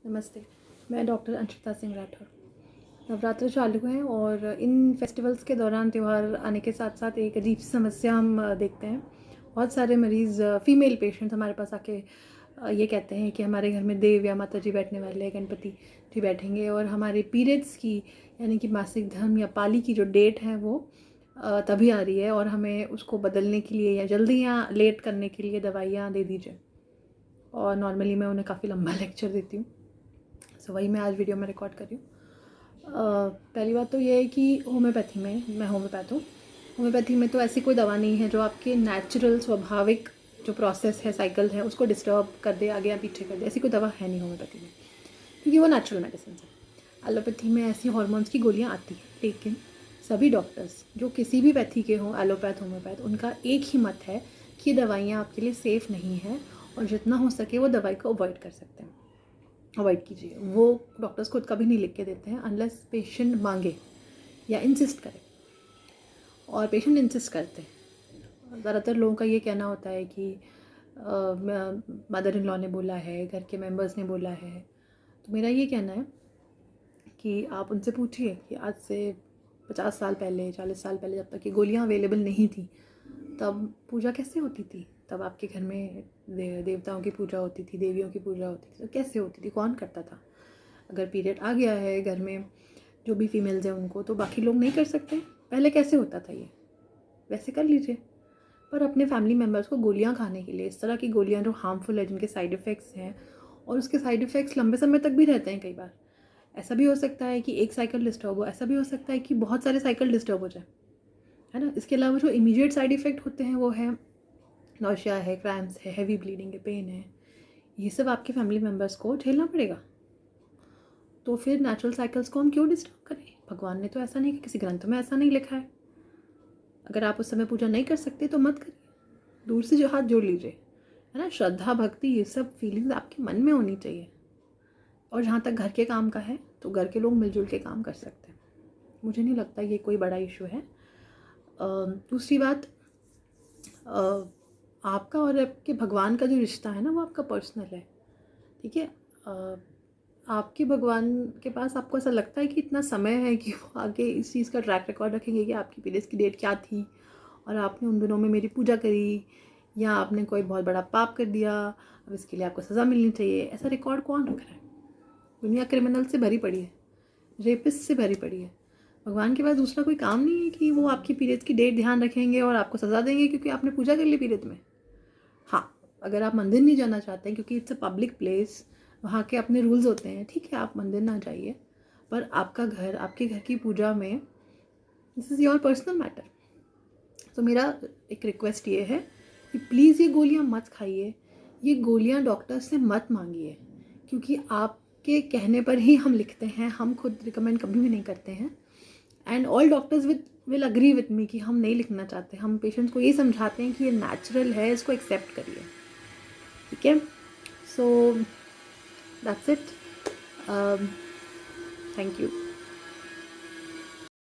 नमस्ते, मैं डॉक्टर अंशिता सिंह राठौर। नवरात्र चालू हैं और इन फेस्टिवल्स के दौरान त्यौहार आने के साथ साथ एक अजीब सी समस्या हम देखते हैं। बहुत सारे मरीज़ फ़ीमेल पेशेंट्स हमारे पास आके ये कहते हैं कि हमारे घर में देव या माता जी बैठने वाले हैं, गणपति जी बैठेंगे और हमारे पीरियड्स की यानी कि मासिक धर्म या पाली की जो डेट है वो तभी आ रही है और हमें उसको बदलने के लिए या जल्दी या लेट करने के लिए दवाइयाँ दे दीजिए। और नॉर्मली मैं उन्हें काफ़ी लंबा लेक्चर देती हूँ, सो वही मैं आज वीडियो में रिकॉर्ड कर रही हूँ। पहली बात तो ये है कि होम्योपैथी में मैं होम्योपैथ हूँ। होम्योपैथी में तो ऐसी कोई दवा नहीं है जो आपके नेचुरल स्वाभाविक जो प्रोसेस है, साइकिल है, उसको डिस्टर्ब कर दे, आगे या पीछे कर दे। ऐसी कोई दवा है नहीं होम्योपैथी में, क्योंकि वो नेचुरल मेडिसिन है। एलोपैथी में ऐसी हॉर्मोन्स की गोलियाँ आती हैं, लेकिन सभी डॉक्टर्स जो किसी भी पैथी के हों, एलोपैथ होम्योपैथ, उनका एक ही मत है कि दवाइयाँ आपके लिए सेफ़ नहीं है और जितना हो सके वो दवाई को अवॉइड कर सकते हैं, अवॉइड कीजिए। वो डॉक्टर्स खुद कभी नहीं लिख के देते हैं अनलेस पेशेंट मांगे या इंसिस्ट करे, और पेशेंट इंसिस्ट करते हैं। ज़्यादातर लोगों का ये कहना होता है कि मदर इन लॉ ने बोला है, घर के मेंबर्स ने बोला है। तो मेरा ये कहना है कि आप उनसे पूछिए कि आज से 50 साल पहले, 40 साल पहले, जब तक ये गोलियाँ अवेलेबल नहीं थी, तब पूजा कैसे होती थी? तब आपके घर में देवताओं की पूजा होती थी, देवियों की पूजा होती थी, तो कैसे होती थी? कौन करता था? अगर पीरियड आ गया है घर में, जो भी फीमेल्स हैं उनको, तो बाकी लोग नहीं कर सकते? पहले कैसे होता था ये? वैसे कर लीजिए। पर अपने फैमिली मेम्बर्स को गोलियाँ खाने के लिए, इस तरह की गोलियाँ जो हार्मफुल है, जिनके साइड इफ़ेक्ट्स हैं और उसके साइड इफ़ेक्ट्स लंबे समय तक भी रहते हैं कई बार। ऐसा भी हो सकता है कि एक साइकिल डिस्टर्ब हो, ऐसा भी हो सकता है कि बहुत सारे साइकिल डिस्टर्ब हो जाए, है ना? इसके अलावा जो इमीडिएट साइड इफ़ेक्ट होते हैं वो है नौशिया है, क्रैम्प्स है, हेवी ब्लीडिंग है, पेन है। ये सब आपके फैमिली मेम्बर्स को झेलना पड़ेगा। तो फिर नेचुरल साइकिल्स को हम क्यों डिस्टर्ब करें? भगवान ने तो ऐसा नहीं, किसी ग्रंथ में ऐसा नहीं लिखा है। अगर आप उस समय पूजा नहीं कर सकते तो मत करिए, दूर से जो हाथ जोड़ लीजिए, है ना? श्रद्धा, भक्ति, ये सब फीलिंग्स आपके मन में होनी चाहिए। और जहाँ तक घर के काम का है, तो घर के लोग मिलजुल के काम कर सकते हैं। मुझे नहीं लगता ये कोई बड़ा इशू है। दूसरी बात, आपका और आपके भगवान का जो रिश्ता है ना, वो आपका पर्सनल है, ठीक है? आपके भगवान के पास आपको ऐसा लगता है कि इतना समय है कि वो आगे इस चीज़ का ट्रैक रिकॉर्ड रखेंगे कि आपकी पीरियड्स की डेट क्या थी और आपने उन दिनों में मेरी पूजा करी, या आपने कोई बहुत बड़ा पाप कर दिया, अब इसके लिए आपको सज़ा मिलनी चाहिए? ऐसा रिकॉर्ड कौन रख रहा है? दुनिया क्रिमिनल से भरी पड़ी है, रेपिस्ट से भरी पड़ी है। भगवान के पास दूसरा कोई काम नहीं है कि वो आपकी पीरियड्स की डेट ध्यान रखेंगे और आपको सज़ा देंगे क्योंकि आपने पूजा कर ली पीरियड में। हाँ, अगर आप मंदिर नहीं जाना चाहते हैं क्योंकि इट्स अ पब्लिक प्लेस, वहाँ के अपने रूल्स होते हैं, ठीक है, आप मंदिर ना जाइए। पर आपका घर, आपके घर की पूजा में, this is your personal matter. तो मेरा एक रिक्वेस्ट ये है कि प्लीज़ ये गोलियाँ मत खाइए, ये गोलियाँ डॉक्टर से मत मांगिए, क्योंकि आपके कहने पर ही हम लिखते हैं, हम खुद रिकमेंड कभी भी नहीं करते हैं। And all doctors will agree with me कि हम नहीं लिखना चाहते, हम पेशेंट्स को ये समझाते हैं कि ये नेचुरल है, इसको एक्सेप्ट करिए, ठीक है? So that's it, thank you.